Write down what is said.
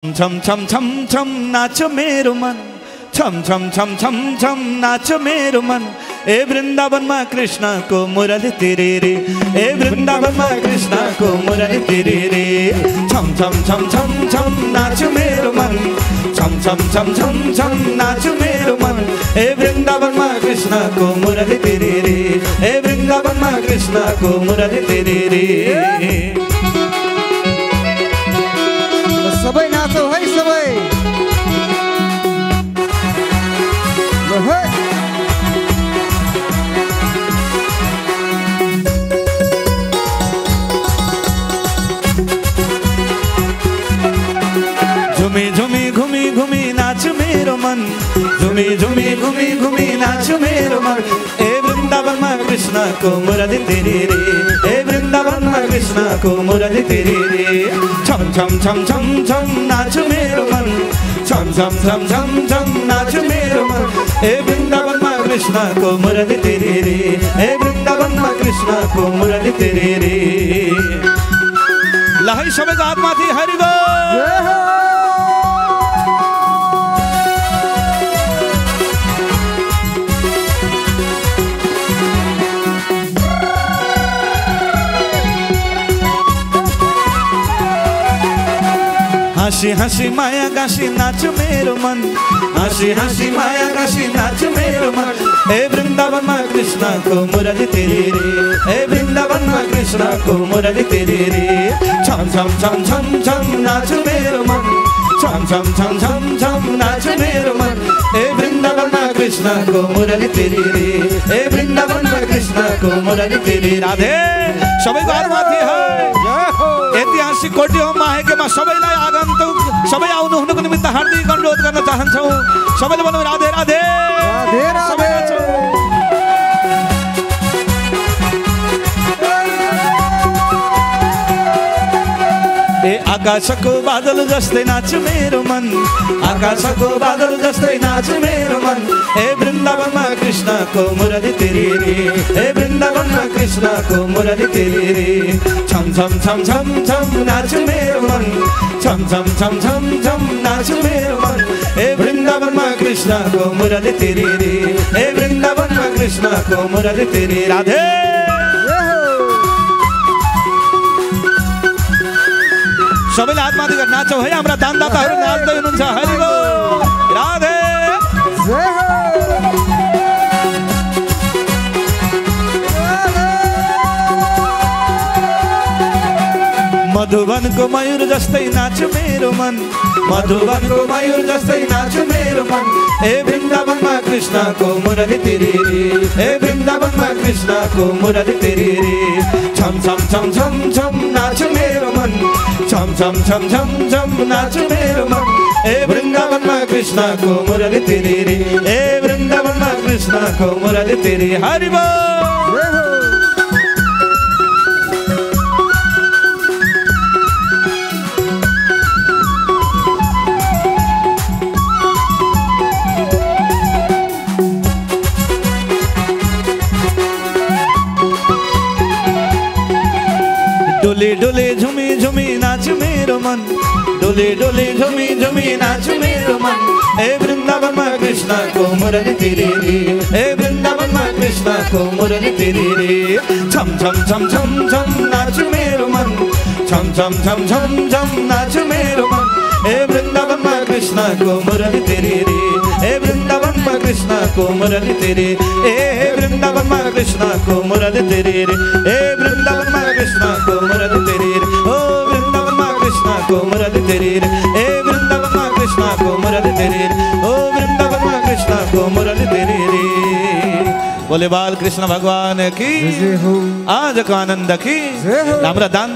छम छम छम छम नाचो मेरो मन, छम छम छम छम छम नाचो मेरो मन। ए वृंदावन में कृष्ण को मुरली तेरे रे, ए वृंदावन में कृष्ण को मुरली तेरे रे। छम छम छम छम छम नाचो मेरो मन, छम छम छम छम छम नाचो मेरो मन। ए वृंदावन में कृष्ण को मुरली तेरे रे, ए वृंदावन में कृष्ण को मुरली तेरे रे। सबै नाचो है सबै झुमी झुमी घूमी घूमी नाच मेरो मन, झुमी झुमी घूमी घूमी नाच मेरो मन। ए वृंदावन में कृष्ण को मुरली तेरे रे, ए वृंदावन में कृष्ण को मुरली तेरे रे। छम छम छम छम छम नाच मेरो मन, छम छम छम छम छम नाच मेरो मन। ए वृंदावन में कृष्ण को मुरली तेरे रे, ए वृंदावन में कृष्ण को मुरली तेरे रे। लहै सबैको हातमाथि हरि बोल। हंसी हंसी माया गासी नाच मेरो मन, हंसी हंसी माया गासी नाच मेरो मन। ए वृंदावन में कृष्ण को मुरली तेरे रे, ए वृंदावन में कृष्ण को मुरली तेरे रे। छम छम छम छम छम नाच मेरो मन, छम छम छम छम छम नाच मेरो मन। ए वृंदावन में कृष्ण को मुरली तेरे रे, ए वृंदावन में कृष्ण को मुरली तेरे। राधे सबैको हातमाथि है। ऐतिहासिक कोटी होम माहेकेमा सबैलाई आगन्तुक सबै आउनु हुनुको निमित्त हार्दिक अनुरोध गर्न चाहन्छौँ। सबैले भनौँ राधे राधे राधे राधे। ए आकाशको बादल जस्तै नाच मेरो मन, आकाशको बादल जस्तै नाच मेरो मन। ए वृंदावन में कृष्ण को मुरली तेरे रे, ए वृंदावन में कृष्ण को मुरली तेरे रे। छम छम छम छम छम नाच मेरो मन, छम छम छम छम छम नाच मेरो मन। ए वृंदावन में कृष्ण को मुरली तेरे रे, ए वृंदावन में कृष्ण को मुरली तेरे। राधे सबैले हातमाथि गरेर नाचौ है। हाम्रा दानदाताहरू नाच्दै हुनुहुन्छ। हरि बोल राधे। मधुवन को मयूर जस्तै नाच मेरो मन, मधुवन को मयूर जस्तै नाच मेरो मन। ए वृंदावन में कृष्ण को मुरली तेरे रे, ए वृंदावन में कृष्ण को मुरली तेरे रे। छम छम छम छम छम नाच मेरो मन, छम छम छम छम छम नाच मेरो मन। ए वृंदावन में कृष्ण को मुरली तेरे रे, ए वृंदावन में कृष्ण को मुरली तेरे। हरि बोल। डोले डोले झुमी झुमी नाच मेरो मन, डोले डोले झुमी झुमी नाच मेरो मन। ए वृंदावन में कृष्ण को मुरली तेरे रे, ए वृंदावन में कृष्ण को मुरली तेरे रे। छम छम छम छम छम नाच मेरो मन, छम छम छम छम छम नाच मेरो मन। ए वृंदावन में कृष्ण को मुरली तेरे रे, ए वृंदावन में कृष्ण को मुरली तेरे। ए वृंदावन में कृष्ण को मुरली तेरे रे, ए वृंदावन में कृष्ण को मुरली तेरे रे। ओ वृंदावन में कृष्ण को मुरली तेरे रे, ए वृंदावन में कृष्ण को मुरली तेरे रे। ओ वृंदावन में कृष्ण को मुरली तेरे रे। बोले बाल कृष्ण भगवान की, आज को आनंद की। हाम्रा दान